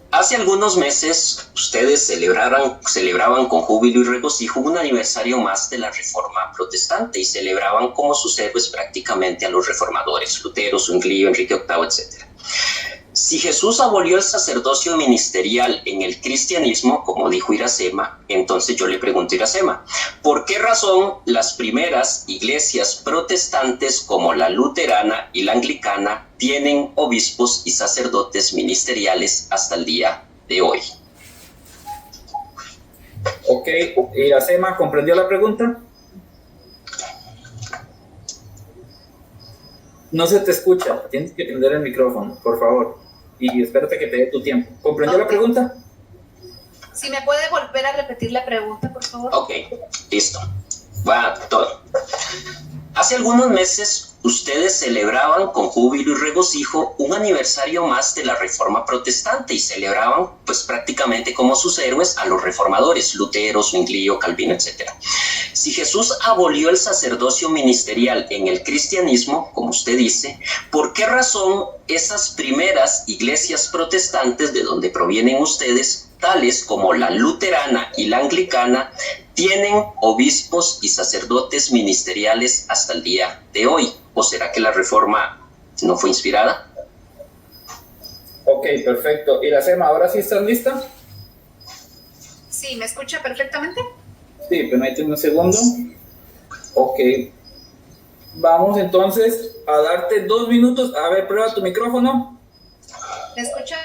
Hace algunos meses ustedes celebraban con júbilo y regocijo un aniversario más de la Reforma Protestante y celebraban como sus héroes prácticamente a los reformadores, Lutero, Zwinglio, Enrique VIII, etc. Si Jesús abolió el sacerdocio ministerial en el cristianismo, como dijo Iracema, entonces yo le pregunto a Iracema, ¿por qué razón las primeras iglesias protestantes como la luterana y la anglicana tienen obispos y sacerdotes ministeriales hasta el día de hoy? Ok, Iracema, ¿comprendió la pregunta? No se te escucha, tienes que prender el micrófono, por favor. Y espérate que te dé tu tiempo. ¿Comprendió la pregunta? Si me puede volver a repetir la pregunta, por favor. Ok, listo. Va todo. Hace algunos meses ustedes celebraban con júbilo y regocijo un aniversario más de la Reforma Protestante y celebraban pues prácticamente como sus héroes a los reformadores, Lutero, Zwinglio, Calvino, etc. Si Jesús abolió el sacerdocio ministerial en el cristianismo, como usted dice, ¿por qué razón esas primeras iglesias protestantes de donde provienen ustedes, tales como la luterana y la anglicana, tienen obispos y sacerdotes ministeriales hasta el día de hoy? ¿O será que la reforma no fue inspirada? Ok, perfecto. Iracema, ¿ahora sí estás lista? Sí, ¿me escucha perfectamente? Sí, permíteme un segundo. Ok. Vamos entonces a darte 2 minutos. A ver, prueba tu micrófono. ¿Me escuchas?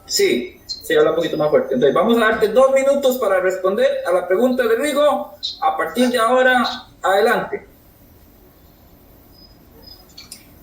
Sí, habla un poquito más fuerte. Entonces, vamos a darte 2 minutos para responder a la pregunta de Rigo. A partir de ahora, adelante.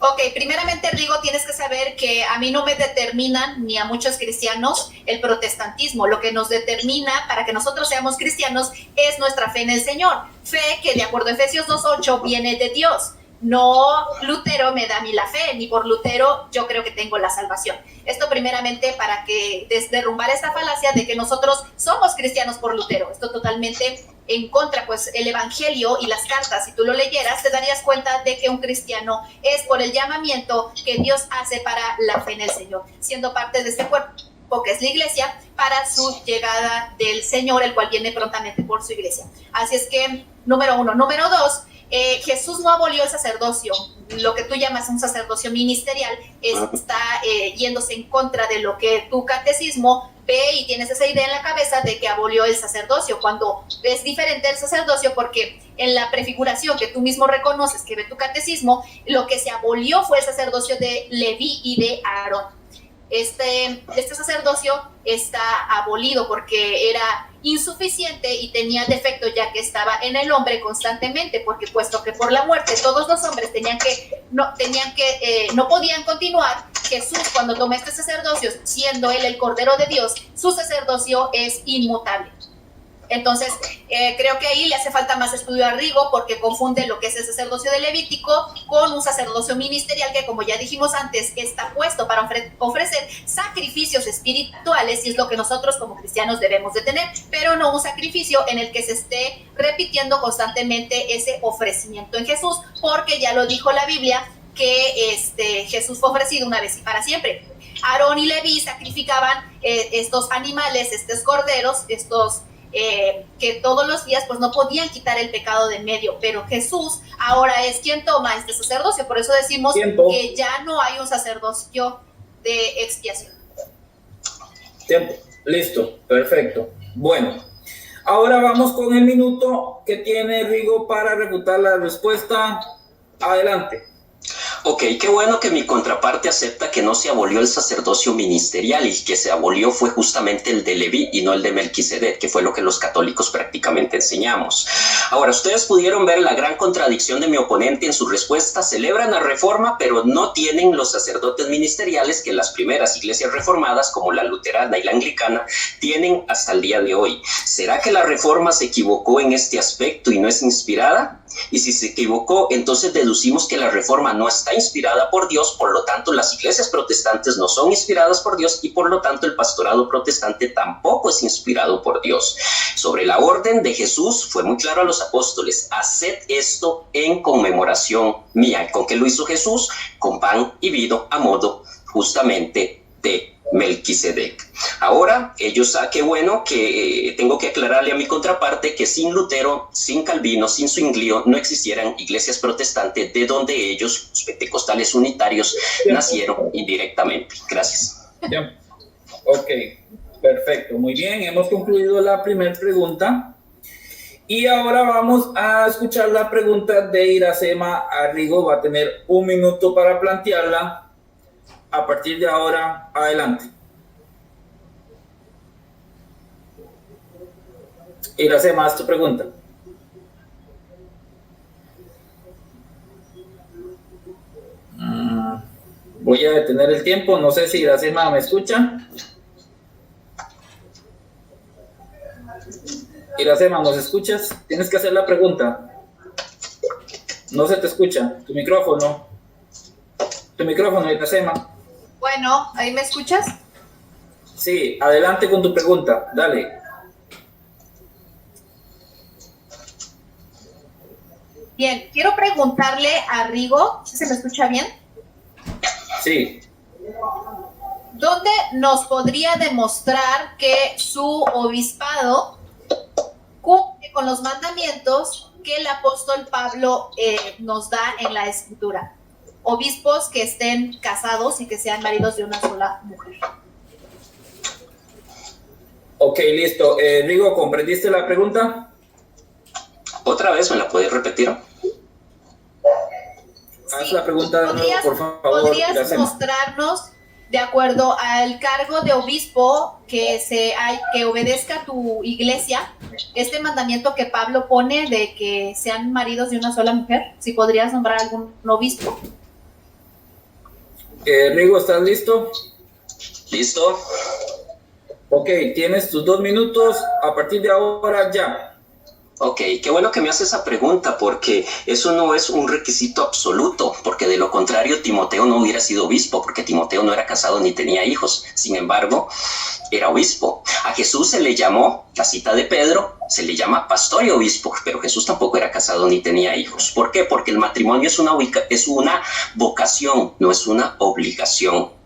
Ok, primeramente, Rigo, tienes que saber que a mí no me determinan, ni a muchos cristianos, el protestantismo. Lo que nos determina para que nosotros seamos cristianos es nuestra fe en el Señor. Fe que, de acuerdo a Efesios 2:8, viene de Dios. No Lutero me da a mí la fe, ni por Lutero yo creo que tengo la salvación. Esto primeramente para que derrumbar esta falacia de que nosotros somos cristianos por Lutero. Esto totalmente en contra, pues el evangelio y las cartas, si tú lo leyeras, te darías cuenta de que un cristiano es por el llamamiento que Dios hace para la fe en el Señor, siendo parte de este cuerpo que es la iglesia, para su llegada del Señor, el cual viene prontamente por su iglesia. Así es que, número 1. Número 2, Jesús no abolió el sacerdocio. Lo que tú llamas un sacerdocio ministerial está yéndose en contra de lo que tu catecismo ve, y tienes esa idea en la cabeza de que abolió el sacerdocio, cuando es diferente el sacerdocio, porque en la prefiguración que tú mismo reconoces que ve tu catecismo, lo que se abolió fue el sacerdocio de Leví y de Aarón. Este sacerdocio está abolido porque era insuficiente y tenía defecto, ya que estaba en el hombre constantemente, porque puesto que por la muerte todos los hombres no podían continuar, Jesús, cuando toma este sacerdocio, siendo él el Cordero de Dios, su sacerdocio es inmutable. Entonces, creo que ahí le hace falta más estudio a Rigo, porque confunde lo que es el sacerdocio de Levítico con un sacerdocio ministerial que, como ya dijimos antes, está puesto para ofrecer sacrificios espirituales, y es lo que nosotros como cristianos debemos de tener, pero no un sacrificio en el que se esté repitiendo constantemente ese ofrecimiento en Jesús, porque ya lo dijo la Biblia, que Jesús fue ofrecido una vez y para siempre. Aarón y Leví sacrificaban estos animales, estos corderos, que todos los días pues no podían quitar el pecado de en medio, pero Jesús ahora es quien toma este sacerdocio. Por eso decimos que ya no hay un sacerdocio de expiación. Tiempo, listo, perfecto. Bueno, ahora vamos con el minuto que tiene Rigo para refutar la respuesta. Adelante. Ok, qué bueno que mi contraparte acepta que no se abolió el sacerdocio ministerial, y que se abolió fue justamente el de Leví y no el de Melquisedec, que fue lo que los católicos prácticamente enseñamos. Ahora, ustedes pudieron ver la gran contradicción de mi oponente en su respuesta. Celebran la reforma, pero no tienen los sacerdotes ministeriales que las primeras iglesias reformadas, como la luterana y la anglicana, tienen hasta el día de hoy. ¿Será que la reforma se equivocó en este aspecto y no es inspirada? Y si se equivocó, entonces deducimos que la reforma no está inspirada por Dios, por lo tanto las iglesias protestantes no son inspiradas por Dios, y por lo tanto el pastorado protestante tampoco es inspirado por Dios. Sobre la orden de Jesús fue muy claro a los apóstoles: haced esto en conmemoración mía. ¿Con qué lo hizo Jesús? Con pan y vino, a modo justamente de Melquisedec. Ahora, qué bueno que tengo que aclararle a mi contraparte que sin Lutero, sin Calvino, sin Zwinglio, no existieran iglesias protestantes de donde ellos, los pentecostales unitarios, nacieron indirectamente. Gracias. Bien. Ok, perfecto, muy bien, hemos concluido la primera pregunta. Y ahora vamos a escuchar la pregunta de Iracema Arrigo. Va a tener 1 minuto para plantearla. A partir de ahora, adelante. Iracema, haz tu pregunta. Voy a detener el tiempo. No sé si Iracema me escucha. Iracema, ¿nos escuchas? Tienes que hacer la pregunta. No se te escucha. Tu micrófono. Tu micrófono, Iracema. Bueno, ¿ahí me escuchas? Sí, adelante con tu pregunta. Dale. Bien, quiero preguntarle a Rigo, ¿se me escucha bien? Sí. ¿Dónde nos podría demostrar que su obispado cumple con los mandamientos que el apóstol Pablo nos da en la Escritura? Obispos que estén casados y que sean maridos de una sola mujer. Ok, listo. Rigo, ¿comprendiste la pregunta? ¿Otra vez me la puedes repetir? Haz la pregunta de nuevo, por favor. ¿Podrías mostrarnos, de acuerdo al cargo de obispo que obedezca tu iglesia, este mandamiento que Pablo pone de que sean maridos de una sola mujer? Si podrías nombrar algún obispo. Rigo, ¿estás listo? ¿Listo? Ok, tienes tus 2 minutos. A partir de ahora, ya. Ok, qué bueno que me haces esa pregunta, porque eso no es un requisito absoluto, porque de lo contrario Timoteo no hubiera sido obispo, porque Timoteo no era casado ni tenía hijos. Sin embargo, era obispo. A Jesús se le llamó, la cita de Pedro, se le llama pastor y obispo, pero Jesús tampoco era casado ni tenía hijos. ¿Por qué? Porque el matrimonio es una vocación, no es una obligación.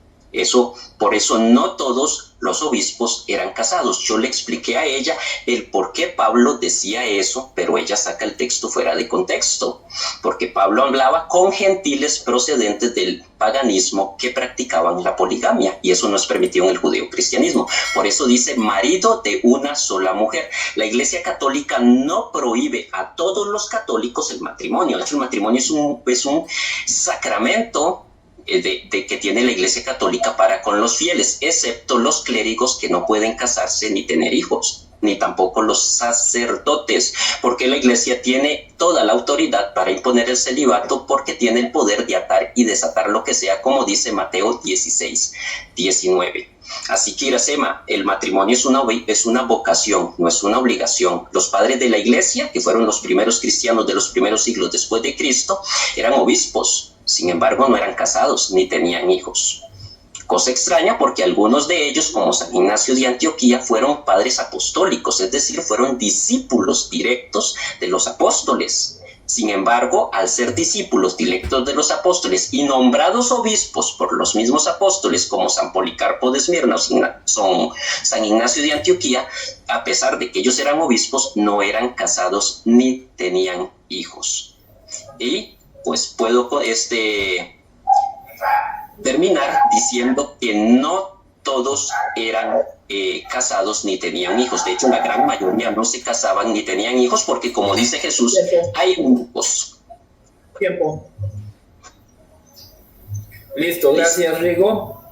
Por eso no todos los obispos eran casados. Yo le expliqué a ella el por qué Pablo decía eso, pero ella saca el texto fuera de contexto, porque Pablo hablaba con gentiles procedentes del paganismo que practicaban la poligamia, y eso no es permitido en el judeocristianismo. Por eso dice marido de una sola mujer. La Iglesia Católica no prohíbe a todos los católicos el matrimonio. De hecho, el matrimonio es un sacramento que tiene la Iglesia Católica para con los fieles, excepto los clérigos que no pueden casarse ni tener hijos, ni tampoco los sacerdotes, porque la Iglesia tiene toda la autoridad para imponer el celibato, porque tiene el poder de atar y desatar lo que sea, como dice Mateo 16:19. Así que, Iracema, el matrimonio es una vocación, no es una obligación. Los padres de la Iglesia, que fueron los primeros cristianos de los primeros siglos después de Cristo, eran obispos. Sin embargo, no eran casados ni tenían hijos. Cosa extraña, porque algunos de ellos, como San Ignacio de Antioquía, fueron padres apostólicos, es decir, fueron discípulos directos de los apóstoles. Sin embargo, al ser discípulos directos de los apóstoles y nombrados obispos por los mismos apóstoles, como San Policarpo de Esmirna o San Ignacio de Antioquía, a pesar de que ellos eran obispos, no eran casados ni tenían hijos. Y pues puedo terminar diciendo que no todos eran casados ni tenían hijos. De hecho, la gran mayoría no se casaban ni tenían hijos, porque como dice Jesús, hay grupos. Tiempo. Listo, gracias, Rigo.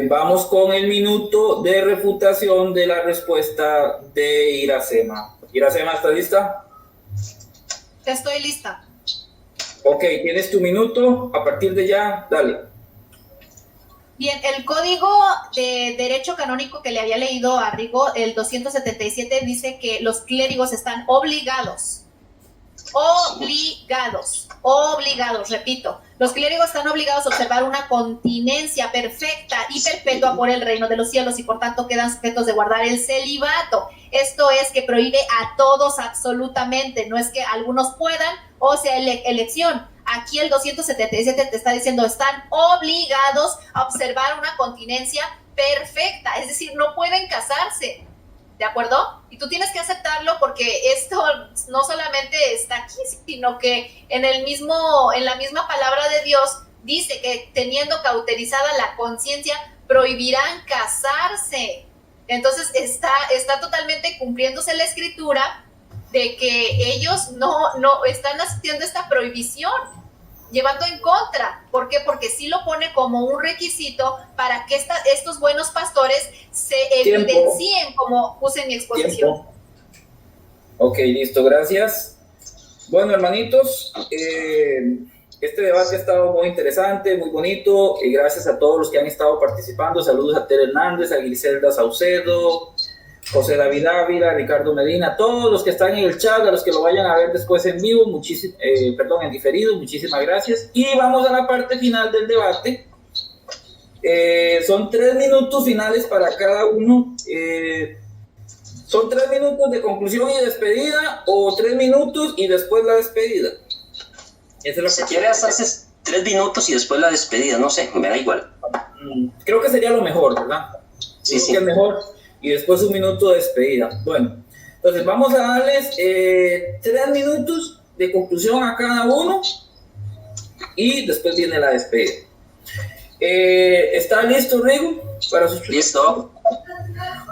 Vamos con el minuto de refutación de la respuesta de Iracema. Iracema, ¿estás lista? Estoy lista. Ok, tienes tu minuto. A partir de ya, dale. Bien, el Código de Derecho Canónico que le había leído a Rigo, el 277, dice que los clérigos están obligados, repito, los clérigos están obligados a observar una continencia perfecta y perpetua por el reino de los cielos, y por tanto quedan sujetos de guardar el celibato. Esto es que prohíbe a todos absolutamente, no es que algunos puedan o sea elección. Aquí el 277 te está diciendo, están obligados a observar una continencia perfecta, es decir, no pueden casarse, ¿de acuerdo? Y tú tienes que aceptarlo porque esto no solamente está aquí, sino que en la misma palabra de Dios dice que teniendo cauterizada la conciencia, prohibirán casarse. Entonces está totalmente cumpliéndose la escritura de que ellos no están haciendo esta prohibición, llevando en contra. ¿Por qué? Porque sí lo pone como un requisito para que estos buenos pastores se evidencien, como puse en mi exposición. Tiempo. Ok, listo, gracias. Bueno, hermanitos, este debate ha estado muy interesante, muy bonito, y gracias a todos los que han estado participando. Saludos a Tere Hernández, a Griselda Saucedo, José David Ávila, Ricardo Medina, todos los que están en el chat, a los que lo vayan a ver después en vivo, en diferido, muchísimas gracias. Y vamos a la parte final del debate. Son 3 minutos finales para cada uno. ¿Son 3 minutos de conclusión y despedida o 3 minutos y después la despedida? Si quieres, haces 3 minutos y después la despedida, no sé, me da igual. Creo que sería lo mejor, ¿verdad? Sí. Que es mejor, y después 1 minuto de despedida. Bueno, entonces vamos a darles 3 minutos de conclusión a cada uno y después viene la despedida. ¿Está listo, Rigo? Listo.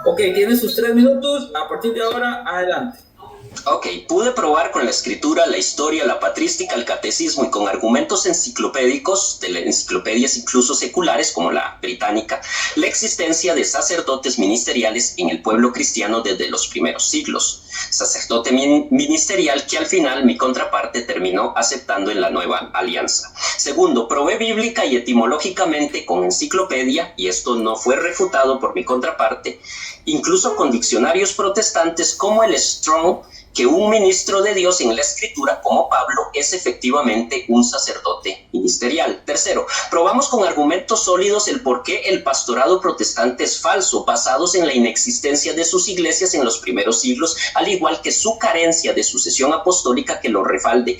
Ok, tiene sus 3 minutos. A partir de ahora, adelante. Ok, pude probar con la escritura, la historia, la patrística, el catecismo y con argumentos enciclopédicos de enciclopedias incluso seculares como la británica, la existencia de sacerdotes ministeriales en el pueblo cristiano desde los primeros siglos. Sacerdote ministerial que al final mi contraparte terminó aceptando en la nueva alianza. Segundo, probé bíblica y etimológicamente con enciclopedia, y esto no fue refutado por mi contraparte, incluso con diccionarios protestantes como el Strong, que un ministro de Dios en la escritura como Pablo es efectivamente un sacerdote ministerial. Tercero, probamos con argumentos sólidos el por qué el pastorado protestante es falso, basados en la inexistencia de sus iglesias en los primeros siglos, al igual que su carencia de sucesión apostólica que lo respalde,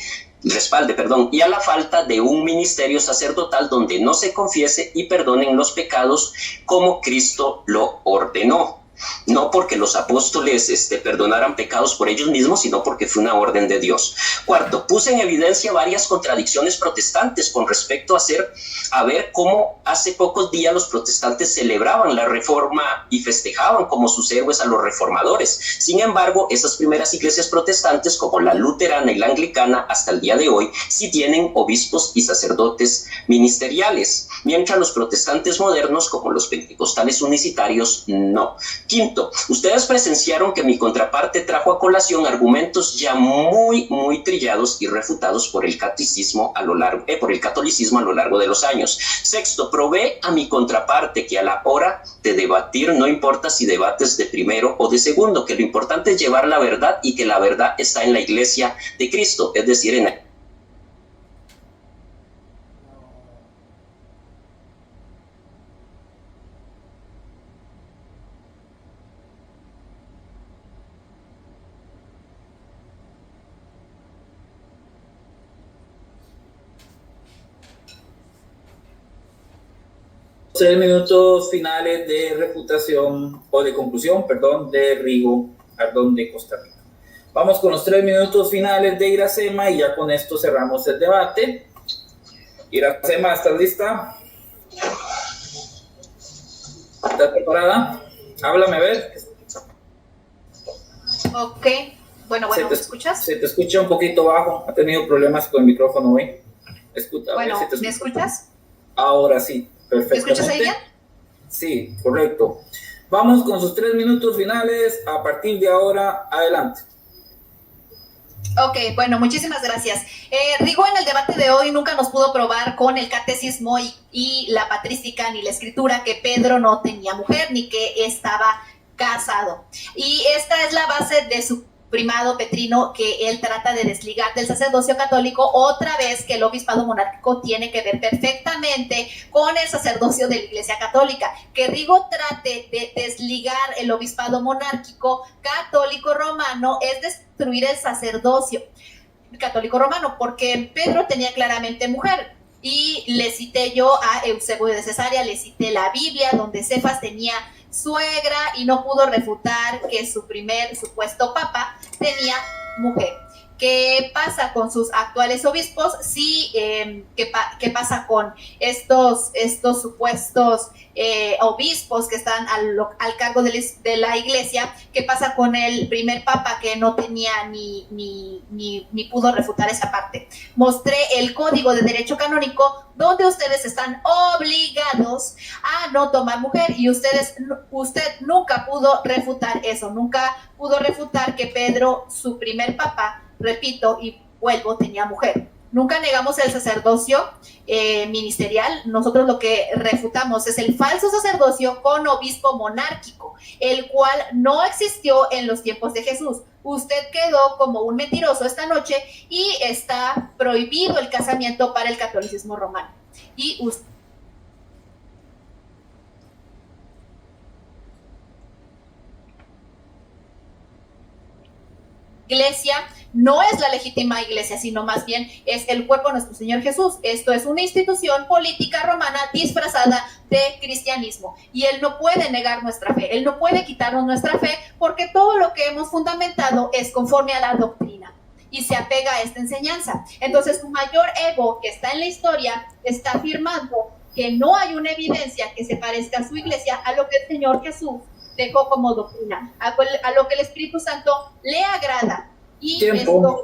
y a la falta de un ministerio sacerdotal donde no se confiese y perdonen los pecados como Cristo lo ordenó. No porque los apóstoles perdonaran pecados por ellos mismos, sino porque fue una orden de Dios. Cuarto, puse en evidencia varias contradicciones protestantes con respecto a ver cómo hace pocos días los protestantes celebraban la reforma y festejaban como sus héroes a los reformadores. Sin embargo, esas primeras iglesias protestantes, como la luterana y la anglicana, hasta el día de hoy, sí tienen obispos y sacerdotes ministeriales, mientras los protestantes modernos, como los pentecostales unicitarios, no. Quinto, ustedes presenciaron que mi contraparte trajo a colación argumentos ya muy trillados y refutados por el catolicismo a lo largo de los años. Sexto, probé a mi contraparte que a la hora de debatir no importa si debates de primero o de segundo, que lo importante es llevar la verdad y que la verdad está en la iglesia de Cristo, es decir, en la minutos finales de refutación o de conclusión, de Rigo Ardón de Costa Rica. Vamos con los 3 minutos finales de Iracema y ya con esto cerramos el debate. Iracema, ¿estás lista? ¿Estás preparada? Háblame, a ver. Ok, bueno, ¿me escuchas? Se te escucha un poquito bajo, ha tenido problemas con el micrófono hoy. Bueno, ¿me escuchas? Ahora sí. Perfecto. ¿Me escuchas ahí bien? Sí, correcto. Vamos con sus 3 minutos finales. A partir de ahora, adelante. Ok, bueno, muchísimas gracias. Rigo en el debate de hoy nunca nos pudo probar con el catecismo y la patrística ni la escritura que Pedro no tenía mujer ni que estaba casado. Y esta es la base de su primado petrino que él trata de desligar del sacerdocio católico, otra vez que el obispado monárquico tiene que ver perfectamente con el sacerdocio de la Iglesia Católica. Que Rigo trate de desligar el obispado monárquico católico romano es destruir el sacerdocio. católico romano, porque Pedro tenía claramente mujer. Y le cité yo a Eusebio de Cesarea, le cité la Biblia, donde Cefas tenía suegra y no pudo refutar que su primer supuesto papa tenía mujer. ¿Qué pasa con sus actuales obispos? Sí, ¿qué pasa con estos supuestos obispos que están al cargo de la iglesia? ¿Qué pasa con el primer papa que no tenía ni pudo refutar esa parte? Mostré el código de derecho canónico donde ustedes están obligados a no tomar mujer y usted nunca pudo refutar eso, nunca pudo refutar que Pedro, su primer papa, repito y vuelvo, tenía mujer. Nunca negamos el sacerdocio ministerial. Nosotros lo que refutamos es el falso sacerdocio con obispo monárquico, el cual no existió en los tiempos de Jesús. Usted quedó como un mentiroso esta noche y está prohibido el casamiento para el catolicismo romano. Y usted iglesia no es la legítima iglesia, sino más bien es el cuerpo de nuestro Señor Jesús. Esto es una institución política romana disfrazada de cristianismo y Él no puede negar nuestra fe, Él no puede quitarnos nuestra fe porque todo lo que hemos fundamentado es conforme a la doctrina y se apega a esta enseñanza. Entonces, su mayor ego que está en la historia está afirmando que no hay una evidencia que se parezca a su iglesia, a lo que el Señor Jesús dejó como doctrina, a lo que el Espíritu Santo le agrada. Y esto